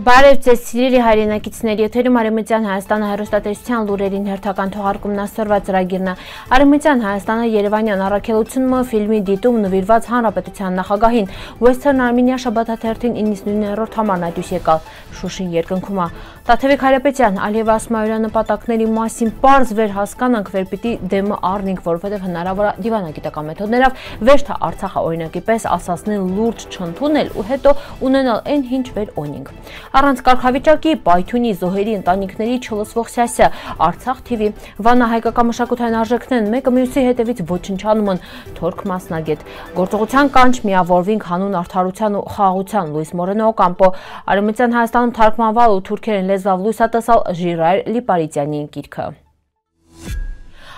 Բարև ձեզ սիրելի հայրենակիցներ, եթերում Արևմտյան Հայաստանը հեռուստատեսության լուրերին հերթական թողարկումն ասորվա ծրագիրն է։ Արևմտյան Հայաստանը Երևանյան առաքելությունը ֆիլմի դիտում նվիրված հանրապետության նախագահին Western Armenia շաբաթաթերթին 99-րդ համարն այդուց եկալ Շուշին երկնքում է։ Տաթևիկ Հայրապետյան, Ալիև Ասմայորյան նպատակների մասին պարզ վեր հասկանանք, վեր պիտի դեմը առնենք, որովհետև հնարավոր է դիվանագիտական մեթոդներով վերջ թե Արցախը օրինակի պես ասացնել լուրջ չընդունել ու հետո ունենալ այն ինչ վեր օնինք։ Առանց կարգավիճակի Պայթյունի զոհերի ընտանիքների չլսվող սյասյա Արցախ TV Վանա հայկական մշակութային արժեքներն մեկը մյուսի հետևից ոչնչանում են Թորք մասնագետ գործողության կանչ միավորվինք հանուն արդարության ու խաղաղության Լուիս Մորենո Օկամպո Արևմտյան Հայաստանում թարգմանվել ու թուրքերեն լեզվով լույսատեսալ Ժիրայր Լիպարիտյանի գիրքը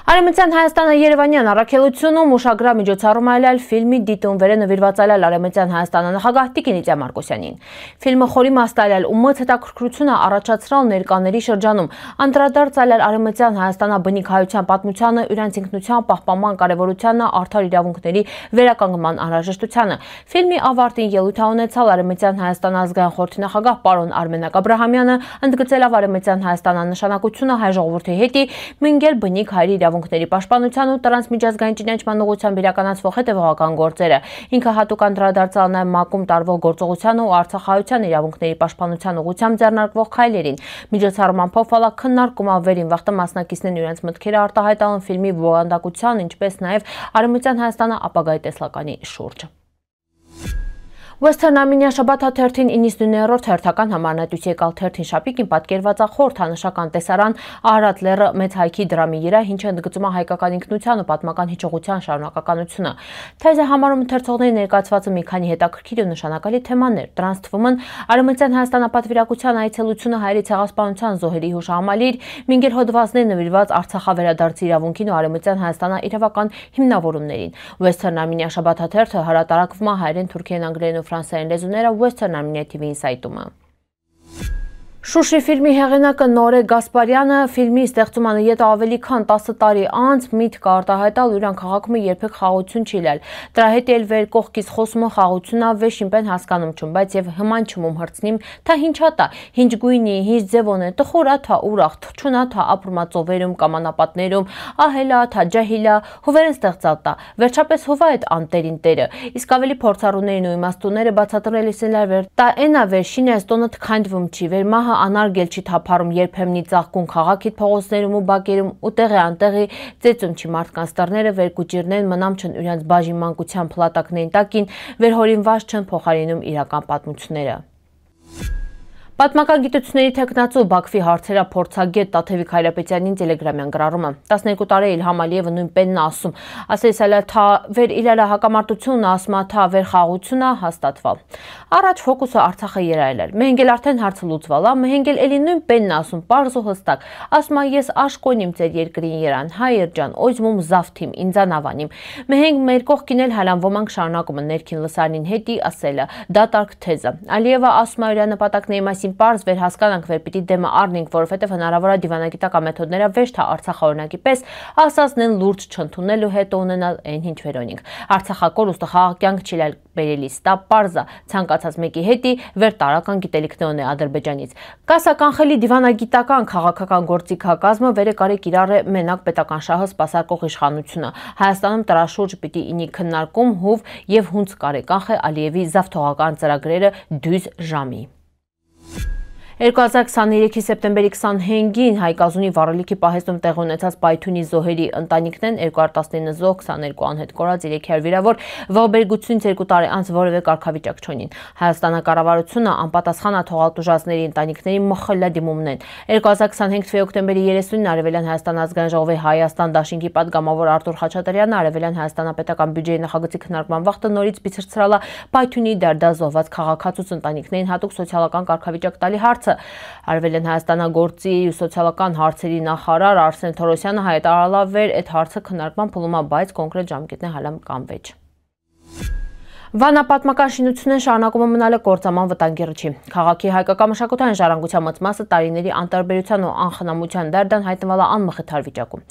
Արևմտյան Հայաստանը Երևանյան առաքելությունում ուշագրամիջոցառում այլել ֆիլմի դիտում վերը նվիրված այլել Արևմտյան Հայաստանը նախագահ Տիկին Իծյա Մարկոսյանին։ Ֆիլմը խորի մաստայել ու մոտ հետաքրքրությունը առաջացրալ ներկաների շրջանում, անդրադարձ այլել Արևմտյան Հայաստանը բնիկ հայության պատմությանը, իրենց ինքնության պահպանման կարևորությանը, արդար իրավունքների վերականգնման անհրաժեշտությանը։ Ֆիլմի ավարտին ելույթ ունեցալ Արևմտյան Հայաստան ազգային խորհրդի նախագահ պարոն Արմենակ Աբրահամյանը, ընդգծելով Արևմտյան Հայաստանի նշանակությունը հայ ժողովրդի հետի մինգել բնիկ հայերի իրավունքների պաշտպանության ու տրանս միջազգային ճանաչման ուղղությամբ իրականացվող հետևողական գործերը։ Ինքը հատուկ անդրադարձալ նաև ՄԱԿ-ում տարվող գործողության ու արցախահայության իրավունքների պաշտպանության ուղղությամբ ձեռնարկվող քայլերին։ Միջոցառման փոխվալակ քննարկում ավերին վաղտը մասնակիցներն իրենց մտքերը արտահայտալն ֆիլմի բովանդակության, ինչպես նաև Արևմտյան Հայաստանը ապագայի տեսլականի շուրջ։ Western Armenia շաբաթաթերթին 99-րդ հերթական համարն այդուց եկալ թերթին շապիկին պատկերված է խորհրդանշական տեսարան Արարատ լեռը մեծ հայքի դրամի երա, ինչը ընդգծում է հայկական ինքնության ու պատմական հիշողության շարունակականությունը։ Թեզը համարում ընթերցողների ներկայացված մի քանի հետաքրքիր ու նշանակալի թեմաներ։ Դրանց թվում են Արևմտյան Հայաստանապատվիրակության այցելությունը հայերի ցեղասպանության զոհերի հուշահամալիր, մինգեր հոդվածներ նվիրված Արցախավերադարձի իրավունքին ու Արևմտյան Հայաստանի իրավական հիմնավորումներին։ Western Armenia շաբաթաթերթը հրատարակվում է հայերեն, թուրքերեն, անգլերեն ու ֆրանսերեն լեզուները Western Armenia TV-ի սայթում է։ Շուշի ֆիլմի հեղինակը Նորե Գասպարյանը ֆիլմի ստեղծումանը յետ ավելի քան 10 տարի անց միտք արտահայտալ իրան քաղաքում երբեք խաղաղություն չի լալ։ Դրա հետ էլ վեր կողքից խոսումը խաղաղությունն ավ շիմպեն հասկանում չում, բայց եւ հման չմում հրցնիմ, թա ինչա տա, ինչ գույնի, ինչ ձևոն է, տխորա թա ուրախ, թչունա թա ապրմածովերում կամ անապատներում, ահելա թա ջահիլա, հովերեն ստեղծալ տա։ Վերջապես հովա այդ անտերին տերը։ Իսկ ավելի փորձառուներին ու իմաստուները բացատրելիս են լավ տա այնա վեր շինե ստոնը թքանդվում չի, վեր մահը անարգել չի թափարում երբեմնի ծաղկուն քաղաքիդ փողոցներում ու բակերում ու տեղի անտեղի ծեծում չի մարդկանց տռները վերկուճիրներն մնամ չն իրենց բաժին մանկության փլատակներին տակին վերհորինված չն փոխարինում իրական պատմությունները։ Պատմական գիտությունների թեկնածու Բաքվի հարցերա փորձագետ Տաթևիկ Հայրապետյանին տելեգրամյան գրառումը 12 տարի Իլհամ Ալիևը նույնպենն ասում ասես այլ թա վեր իրարա հակամարտությունն ասմա թա վեր խաղությունն հաստատվալ առաջ ֆոկուսը Արցախը երայել էր մենք էլ արդեն հարցը լուծվալ մենք էլ էլի նույնպենն ասում պարզ ու հստակ ասմա ես աշկոնիմ ձեր երկրին երան հայեր ջան օյզմում զավթիմ ինձանավանիմ մենք մեր կողքին էլ հալան ոմանք շարունակում են ներքին լսարնին հետի ասելը դատարկ թեզը Ալիևը ասում իր նպատակների մասին Պարզ վեր հասկանանք վեր պիտի դեմը առնենք, որովհետև հնարավոր է դիվանագիտական մեթոդներով վերջ թե Արցախը օրինակի պես ասացնեն լուրջ չընդունել ու հետո ունենալ այն ինչ վերոնինք։ Արցախակորուստը խաղաղ կյանք չի լալ բերելիս, դա պարզ է ցանկացած մեկի հետի վեր տարական գիտելիքներն է Ադրբեջանից։ Կասականխելի դիվանագիտական քաղաքական գործիքակազմը վերը կարեք իրար է մենակ պետական շահը սպասարկող իշխանությունը։ Հայաստանում դրա շուրջ պիտի ինի քննարկում հուվ եւ հունց կարեկանխ է Ալիևի զավթողական ծրագրերը դույզ ժամի։ 2023-ի սեպտեմբերի 25-ին Հայկազունի վառելիքի պահեստում տեղ ունեցած Պայթյունի զոհերի ընտանիքներն 219 զոհ, 22 անհետ կորած, 300 վիրավոր, ողբերգությունից 2 տարի անց որևէ կարգավիճակ չունին։ Հայաստանակառավարությունը անպատասխան է թողալ տուժածների ընտանիքների մխլլա դիմումն են։ 2025 թվականի օկտեմբերի 30-ին Արևելյան Հայաստան ազգային ժողովի Հայաստան դաշինքի պատգամավոր Արտուր Խաչատրյանը Արևելյան Հայաստանապետական բյուջեի նախագծի քննարկման վաղտը նորից բացրացրել է Պայթյունի դարդազոհված քաղաքացուց ընտանիքներին հատուկ սոցիալական կարգավիճակ տալի հարց Արևելյան Հայաստանագործի ու սոցիալական հարցերի նախարար Արսեն Թորոսյանը հայտարարավ վեր այդ հարցը քննարկման փուլում է, բայց կոնկրետ ժամկետներ հալամ կանվեջ։ Վանա պատմական շինությունն շարունակում է մնալ կործանման վտանգի ռճի։ Քաղաքի հայկական մշակութային ժառանգության մեծ մասը տարիների անտարբերության ու անխնամության դարդան հայտնվել է անմխիթար վիճակում։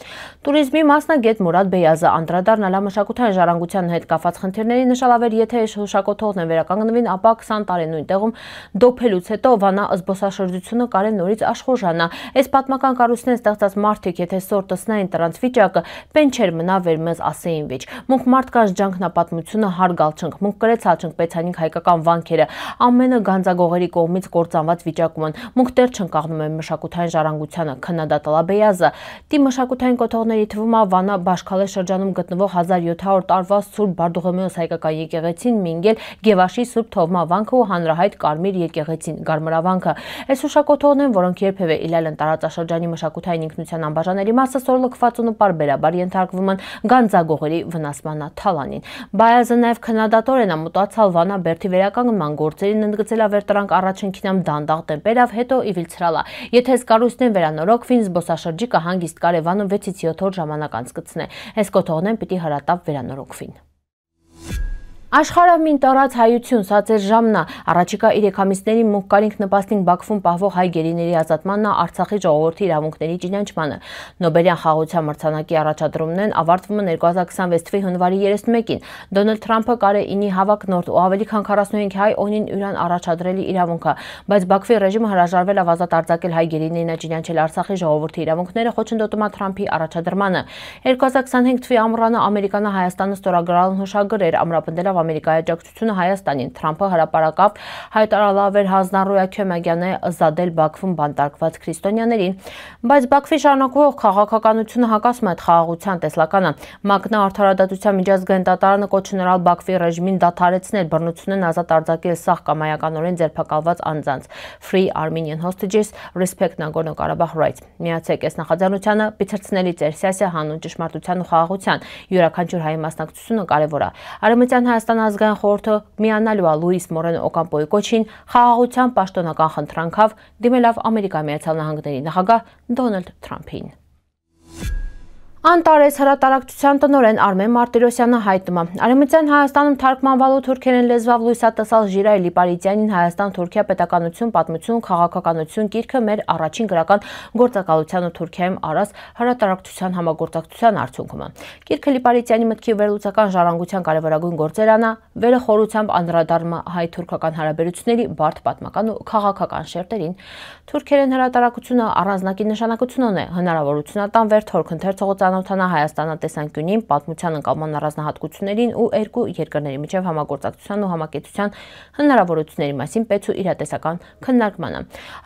Տուրիզմի մասնագետ Մուրադ Բեյազը անդրադառնալ է մշակութային ժառանգության հետ կապված խնդիրների, նշելով եթե հուշակոթողն վերականգնվին, ապա 20 տարի նույն տեղում դոփելուց հետո Վանա զբոսաշրջությունը կարել նորից աշխուժանա։ Այս պատմական կառույցներն ստեղծած մարդիկ, եթե սոր տեսնային դրանց վիճակը, պեն չէր մնա վեր մեզ ասեին վիճ։ Մունք մարդկանց ջանքնապատմությունը հարգալ չնք, մունք կրեց հաչնք պետանինք հայկական վանքերը, ամենը գանձագողերի կողմից կործանված վիճակում են, մունք տեր չնք աղնում են մշակութային ժառանգությանը, քննադատել է Բեյազը։ Տի մշակութային կոթողների թվում է Վանա Բաշքալե շրջանում գտնվող 1700 տարվա Սուրբ Բարդուղիմեոս հայկական եկեղեցին, Մինգել Գևաշի Սուրբ Թովմա վանքը ու հանրահայտ Կարմիր եկեղեցին, Գարմրավանքը։ Այս հուշակոթողներն, որոնք երբևէ իլել են տարածաշրջանի մշակութային ինքնության անբաժանելի մասը, սոր լքվածուն ու պարբերաբար ենթարկվում են գանձագողերի վնասման թալանին։ Բեյազը նաև քննադատորեն մտածալ Վանա բերդի վերականգնման գործերին, ընդգծել ավերտրանք առաջնքինամ դանդաղ տեմպերավ, հետո իվիլ ցրալա։ Եթե սկարույցներն վերանորոգվին, զբոսաշրջիկը հանգիստ կարևանը 6-ից 7 օր ժամանակ անցկացնե։ Այս կոթողներն պիտի հրատապ վերանորոգվին։ Աշխարհամին տարած հայություն, սա ձեր ժամն է, առաջիկա 3 ամիսների մունք կարինք նպաստին Բաքվում պահվող հայ գերիների ազատմանն է, Արցախի ժողովրդի իրավունքների ճանաչմանը։ Նոբելյան խաղաղության մրցանակի առաջադրումն ավարտվում է 2026 թվականի հունվարի 31-ին։ Դոնալդ Թրամփը կարե ինի հավակնորդ ու ավելի քան 45 հայ օնին յուրան առաջադրելի իրավունքը, բայց Բաքվի ռեժիմը հրաժարվել է ազատ արձակել հայ գերիներին ճանաչել Արցախի ժողովրդի իրավունքները, խոչընդոտում է Թրամփի առաջադրմանը։ 2025 թվականի ամռանը Ամերիկանը Հայաստանը ստորագրել հուշագրեր, ամրապնդելով Ամերիկայի աջակցությունը Հայաստանին։ Թրամփը հրապարակավ հայտարարավեր Հանձնառոյա Քյոմագյանը զադել Բաքվում բանտարկված քրիստոնյաներին, բայց Բաքվի շարունակվող քաղաքականությունը հակասում է այդ խաղաղության տեսլականը։ ՄԱԿ-ն արդարադատության միջազգային դատարանը կոչ ունեցավ Բաքվի ռեժիմին դադարեցնել բռնությունն ազատ արձակել սահ կամայականորեն ձերբակալված անձանց Free Armenian Hostages, Respect Nagorno-Karabakh Rights։ Միացեք այս նախաձեռնությանը, բիցրցնելի ձեր սիասիա հանուն ճշմարտության ու խաղաղության, յուրաքանչյուր հայ մասնակցությունը կարևոր է։ Արևմտյան Հայաստան ազգային խորհուրդը միանալու է Լուիս Մորենո Օկամպոյի կոչին խաղաղության պաշտոնական խնդրանքով դիմելով Ամերիկայի Միացյալ Նահանգների նախագահ Դոնալդ Թրամփին։ Անտարես հրատարակչության տնօրեն Արմեն Մարտիրոսյանը հայտնում է. Արևմտյան Հայաստանում թարգմանվալու թուրքերեն լեզվով լույսատեսալ Ժիրայ Լիպարիտյանին Հայաստան-Թուրքիա պետականություն, պատմություն, քաղաքականություն գիրքը մեր առաջին գրական գործակալության ու Թուրքիայում առած հրատարակչության համագործակցության արդյունքում է։ Գիրքը Լիպարիտյանի մտքի վերլուծական ժառանգության կարևորագույն գործերն է, վերը խորությամբ անդրադառնում է հայ-թուրքական հարաբերությունների բարդ պատմական ու քաղաքական շերտերին։ Թուրքերեն հրատարակությունը առանձնակի նշանակություն ունի, հնարավորություն է տան վեր թորք ընթերցողության Անոթանա Հայաստանը տեսանկյունին, պատմության ընկալման առանձնահատկություններին ու երկու երկրների միջև համագործակցության ու համակեցության հնարավորությունների մասին պետք ու իրատեսական քննարկմանը։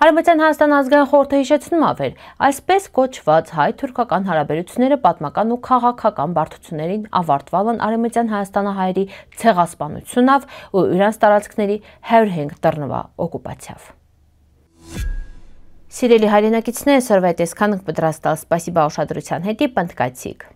Արևմտյան Հայաստան ազգային խորհուրդը հիշեցնում է, այսպես կոչված հայ-թուրքական հարաբերությունները պատմական ու քաղաքական բարդություններին ավարտվել են Արևմտյան Հայաստանահայերի ցեղասպանությունով ու իրանց տարածքների 105 տրնվա օկուպացիայով։ Սիրելի հայրենակիցներ, այսօրվա տեսքանը պատրաստել, սպասիբա ուշադրության հետի պնդկացիք։